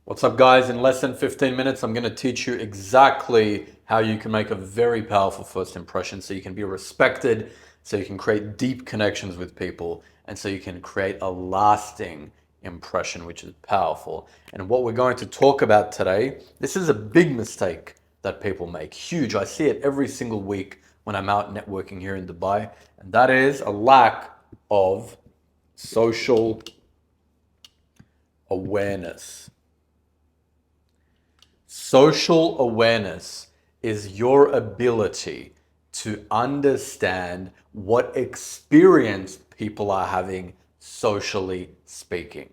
What's up, guys? In less than 15 minutes, I'm going to teach you exactly how you can make a very powerful first impression so you can be respected, so you can create deep connections with people, and so you can create a lasting impression, which is powerful. And what we're going to talk about today, this is a big mistake that people make. Huge. I see it every single week when I'm out networking here in Dubai, and that is a lack of social awareness. Social awareness is your ability to understand what experience people are having socially speaking.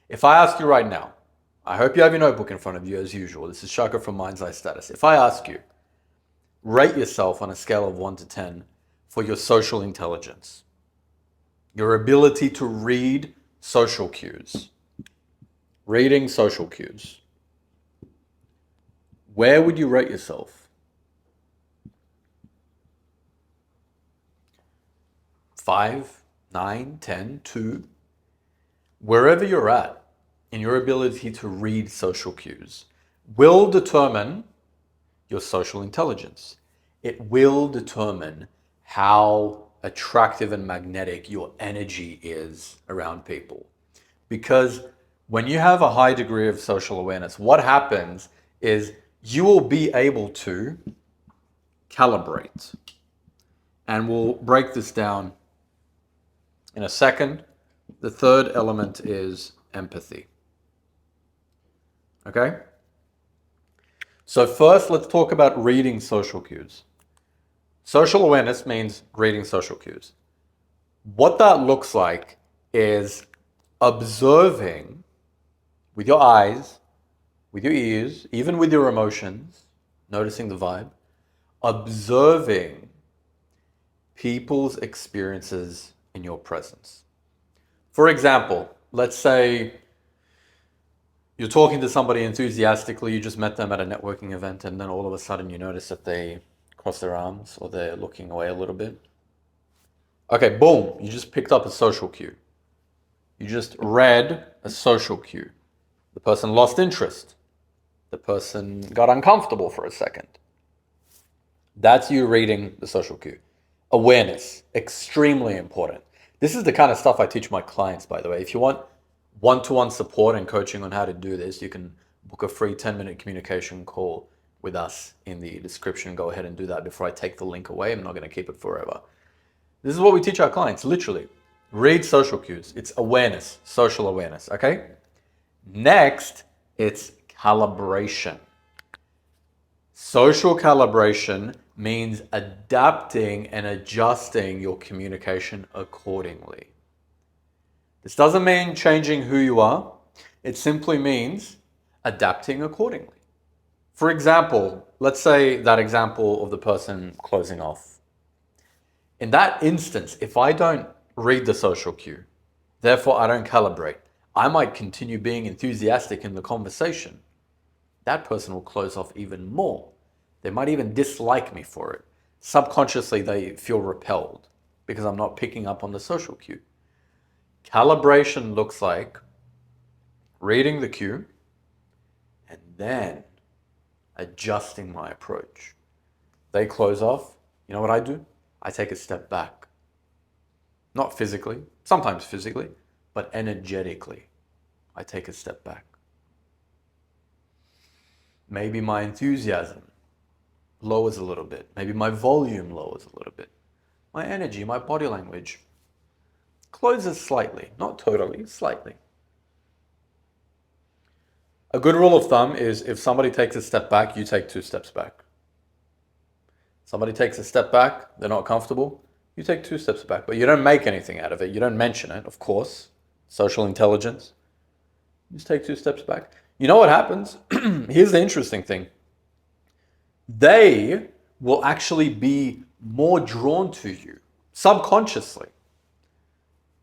If I ask you right now, I hope you have your notebook in front of you as usual. This is Shaka from Mind's Eye Status. If I ask you, rate yourself on a scale of 1 to 10 for your social intelligence, your ability to read social cues, reading social cues. Where would you rate yourself? 5, 9, 10, 2. Wherever you're at in your ability to read social cues will determine your social intelligence. It will determine how attractive and magnetic your energy is around people. Because when you have a high degree of social awareness, what happens is you will be able to calibrate. And we'll break this down in a second. The third element is empathy. Okay? So first, let's talk about reading social cues. Social awareness means reading social cues. What that looks like is observing with your eyes, with your ears, even with your emotions, noticing the vibe, observing people's experiences in your presence. For example, let's say you're talking to somebody enthusiastically, you just met them at a networking event, and then all of a sudden you notice that they cross their arms or they're looking away a little bit. Okay, boom, you just picked up a social cue. You just read a social cue. The person lost interest. The person got uncomfortable for a second. That's you reading the social cue. Awareness, extremely important. This is the kind of stuff I teach my clients, by the way. If you want one-to-one support and coaching on how to do this, you can book a free 10-minute communication call with us in the description. Go ahead and do that before I take the link away. I'm not going to keep it forever. This is what we teach our clients, literally. Read social cues. It's awareness, social awareness, okay? Next, it's calibration. Social calibration means adapting and adjusting your communication accordingly. This doesn't mean changing who you are. It simply means adapting accordingly. For example, let's say that example of the person closing off. In that instance, if I don't read the social cue, therefore I don't calibrate, I might continue being enthusiastic in the conversation. That person will close off even more. They might even dislike me for it. Subconsciously, they feel repelled because I'm not picking up on the social cue. Calibration looks like reading the cue and then adjusting my approach. They close off. You know what I do? I take a step back. Not physically, sometimes physically, but energetically. I take a step back. Maybe my enthusiasm lowers a little bit. Maybe my volume lowers a little bit. My energy, my body language closes slightly, not totally, slightly. A good rule of thumb is if somebody takes a step back, you take 2 steps back. Somebody takes a step back, they're not comfortable, you take 2 steps back, but you don't make anything out of it. You don't mention it, of course. Social intelligence. You just take 2 steps back. You know what happens? Here's the interesting thing. They will actually be more drawn to you subconsciously.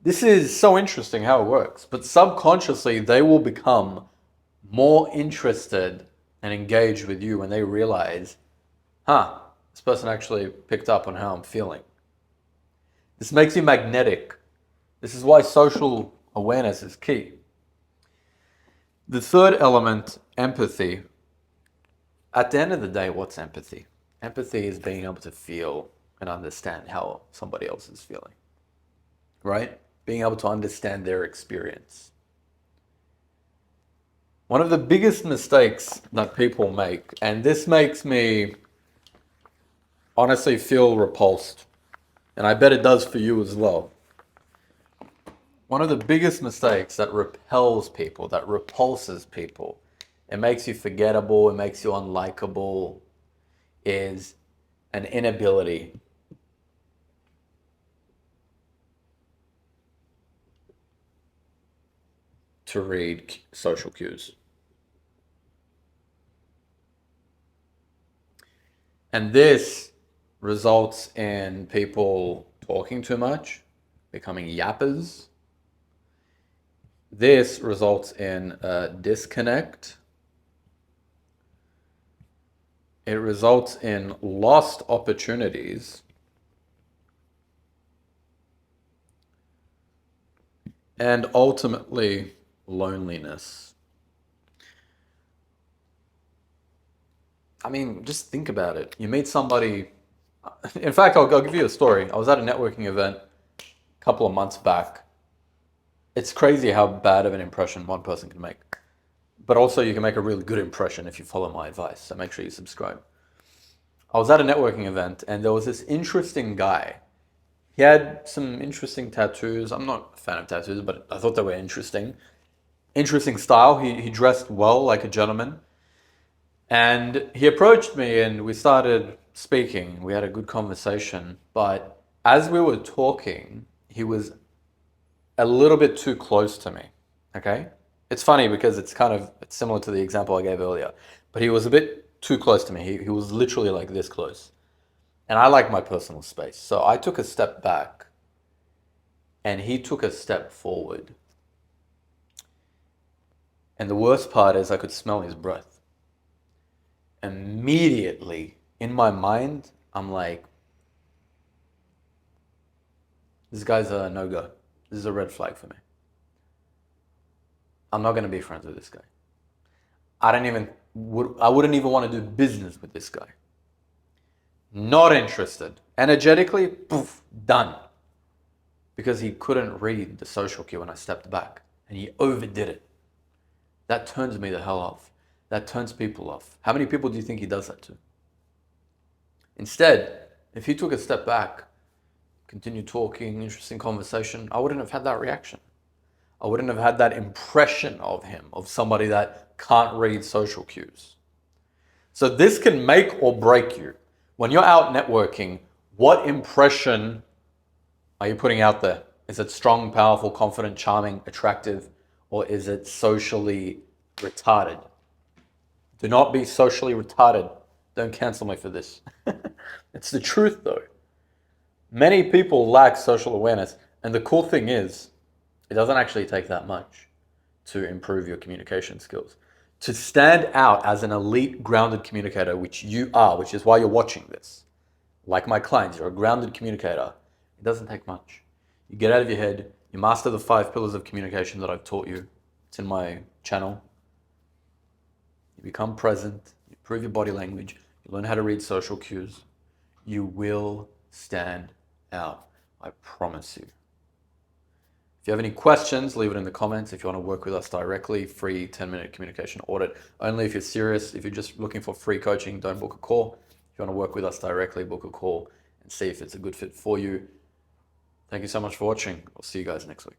This is so interesting how it works, but subconsciously they will become more interested and engaged with you when they realize, this person actually picked up on how I'm feeling. This makes you magnetic. This is why social awareness is key. The third element, empathy. At the end of the day, what's empathy? Empathy is being able to feel and understand how somebody else is feeling, right? Being able to understand their experience. One of the biggest mistakes that people make, and this makes me honestly feel repulsed, and I bet it does for you as well. One of the biggest mistakes that repels people, that repulses people, it makes you forgettable, it makes you unlikable, is an inability to read social cues. And this results in people talking too much, becoming yappers. This results in a disconnect. It results in lost opportunities. And ultimately, loneliness. I mean, just think about it. You meet somebody. In fact, I'll give you a story. I was at a networking event a couple of months back. It's crazy how bad of an impression one person can make. But also, you can make a really good impression if you follow my advice. So make sure you subscribe. I was at a networking event and there was this interesting guy. He had some interesting tattoos. I'm not a fan of tattoos, but I thought they were interesting. Interesting style. He dressed well, like a gentleman. And he approached me and we started speaking. We had a good conversation. But as we were talking, he was a little bit too close to me. Okay? It's funny because it's similar to the example I gave earlier. But he was a bit too close to me. He was literally like this close. And I like my personal space. So I took a step back and he took a step forward. And the worst part is I could smell his breath. Immediately in my mind, I'm like, this guy's a no-go. This is a red flag for me. I'm not going to be friends with this guy. I wouldn't even want to do business with this guy. Not interested. Energetically, poof, done. Because he couldn't read the social cue when I stepped back. And he overdid it. That turns me the hell off. That turns people off. How many people do you think he does that to? Instead, if he took a step back, continued talking, interesting conversation, I wouldn't have had that reaction. I wouldn't have had that impression of him, of somebody that can't read social cues. So this can make or break you. When you're out networking, what impression are you putting out there? Is it strong, powerful, confident, charming, attractive, or is it socially retarded? Do not be socially retarded. Don't cancel me for this. It's the truth though. Many people lack social awareness, and the cool thing is, it doesn't actually take that much to improve your communication skills. To stand out as an elite grounded communicator, which you are, which is why you're watching this, like my clients, you're a grounded communicator. It doesn't take much. You get out of your head, you master the 5 pillars of communication that I've taught you. It's in my channel. You become present, you improve your body language, you learn how to read social cues. You will stand out. I promise you. If you have any questions, leave it in the comments. If you want to work with us directly, free 10-minute communication audit. Only if you're serious. If you're just looking for free coaching, don't book a call. If you want to work with us directly, book a call and see if it's a good fit for you. Thank you so much for watching. I'll see you guys next week.